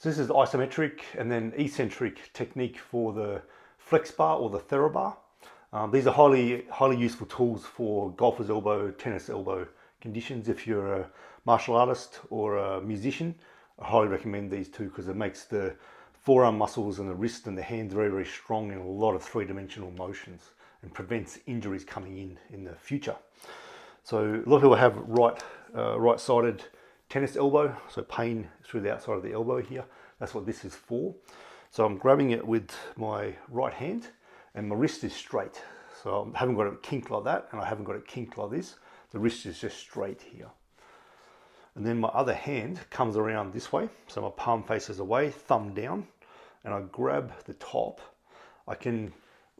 So this is isometric and then eccentric technique for the Flexbar or the Therabar. These are highly useful tools for golfer's elbow, tennis elbow conditions. If you're a martial artist or a musician, I highly recommend these two because it makes the forearm muscles and the wrist and the hands very strong in a lot of three-dimensional motions and prevents injuries coming in the future. So a lot of people have right-sided tennis elbow, so pain through the outside of the elbow here. That's what this is for. So I'm grabbing it with my right hand and my wrist is straight. So I haven't got it kinked like that and I haven't got it kinked like this. The wrist is just straight here. And then my other hand comes around this way. So my palm faces away, thumb down, and I grab the top. I can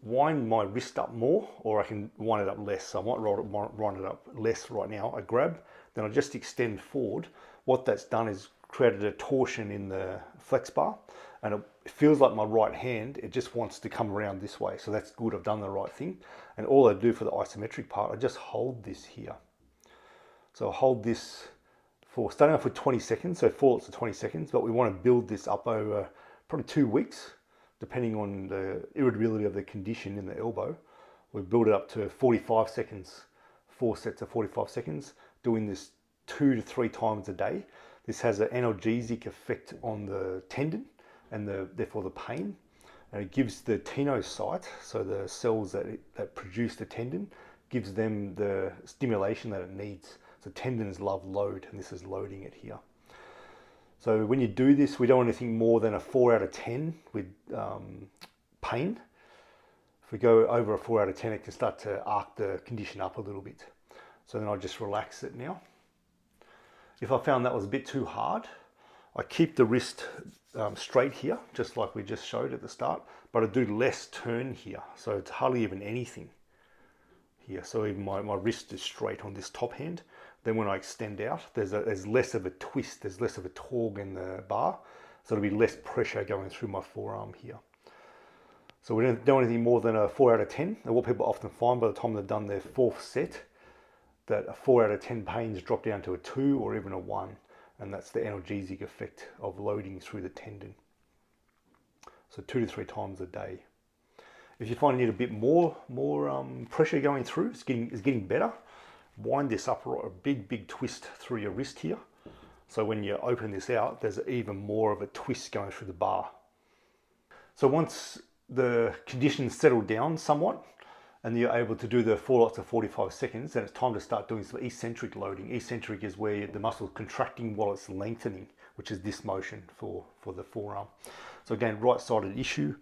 wind my wrist up more or I can wind it up less. So I might wind it up less right now. I grab, then I just extend forward. What that's done is created a torsion in the Flexbar, and it feels like my right hand, it just wants to come around this way. So that's good, I've done the right thing. And all I do for the isometric part, I just hold this here. So I hold this for starting off with 20 seconds, so 4 lots of 20 seconds, but we want to build this up over probably 2 weeks, depending on the irritability of the condition in the elbow. We build it up to 45 seconds, 4 sets of 45 seconds, doing this 2 to 3 times a day. This has an analgesic effect on the tendon and therefore the pain. And it gives the tenocyte, so the cells that produce the tendon, gives them the stimulation that it needs. So tendons love load, and this is loading it here. So when you do this, we don't want anything more than a 4 out of 10 with pain. If we go over a 4 out of 10, it can start to arc the condition up a little bit. So then I just relax it now. If I found that was a bit too hard, I keep the wrist straight here, just like we just showed at the start, but I do less turn here. So it's hardly even anything here. So even my wrist is straight on this top hand. Then when I extend out, there's less of a twist, there's less of a torque in the bar, so there'll be less pressure going through my forearm here. So we don't do anything more than a 4 out of 10. And what people often find by the time they've done their 4th set, that a 4 out of 10 pains drop down to a 2 or even a 1, and that's the analgesic effect of loading through the tendon. So 2 to 3 times a day. If you find you need a bit more pressure going through, it's getting better. Wind this up, a big twist through your wrist here. So when you open this out, there's even more of a twist going through the bar. So once the conditions settle down somewhat, and you're able to do the 4 lots of 45 seconds, then it's time to start doing some eccentric loading. Eccentric is where the muscle is contracting while it's lengthening, which is this motion for the forearm. So again, right-sided issue,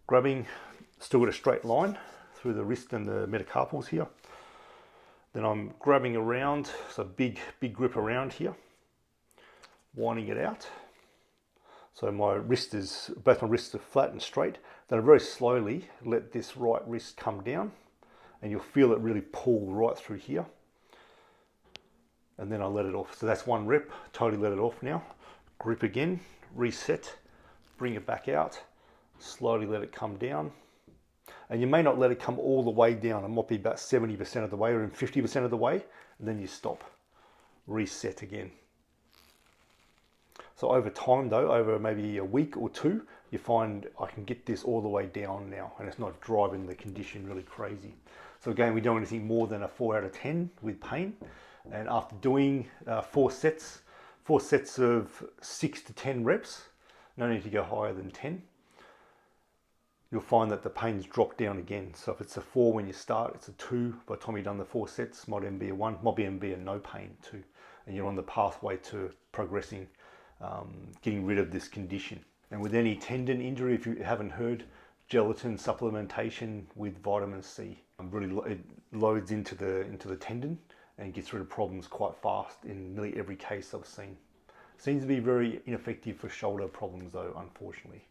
grabbing, still got a straight line through the wrist and the metacarpals here. Then I'm grabbing around, so big grip around here, winding it out. So both my wrists are flat and straight. Then I very slowly let this right wrist come down, and you'll feel it really pull right through here. And then I let it off. So that's 1 rep, totally let it off now. Grip again, reset, bring it back out, slowly let it come down. And you may not let it come all the way down. It might be about 70% of the way or even 50% of the way, and then you stop, reset again. So over time though, over maybe a week or 2, you find I can get this all the way down now, and it's not driving the condition really crazy. So again, we don't do anything more than a 4 out of 10 with pain. And after doing 4 sets of 6 to 10 reps, no need to go higher than 10. You'll find that the pains drop down again. So if it's a 4 when you start, it's a 2. By the time you've done the 4 sets, might even be a 1, might even be a no pain 2. And you're on the pathway to progressing, getting rid of this condition. And with any tendon injury, if you haven't heard, gelatin supplementation with vitamin C. It loads into the tendon and gets rid of problems quite fast in nearly every case I've seen. Seems to be very ineffective for shoulder problems though, unfortunately.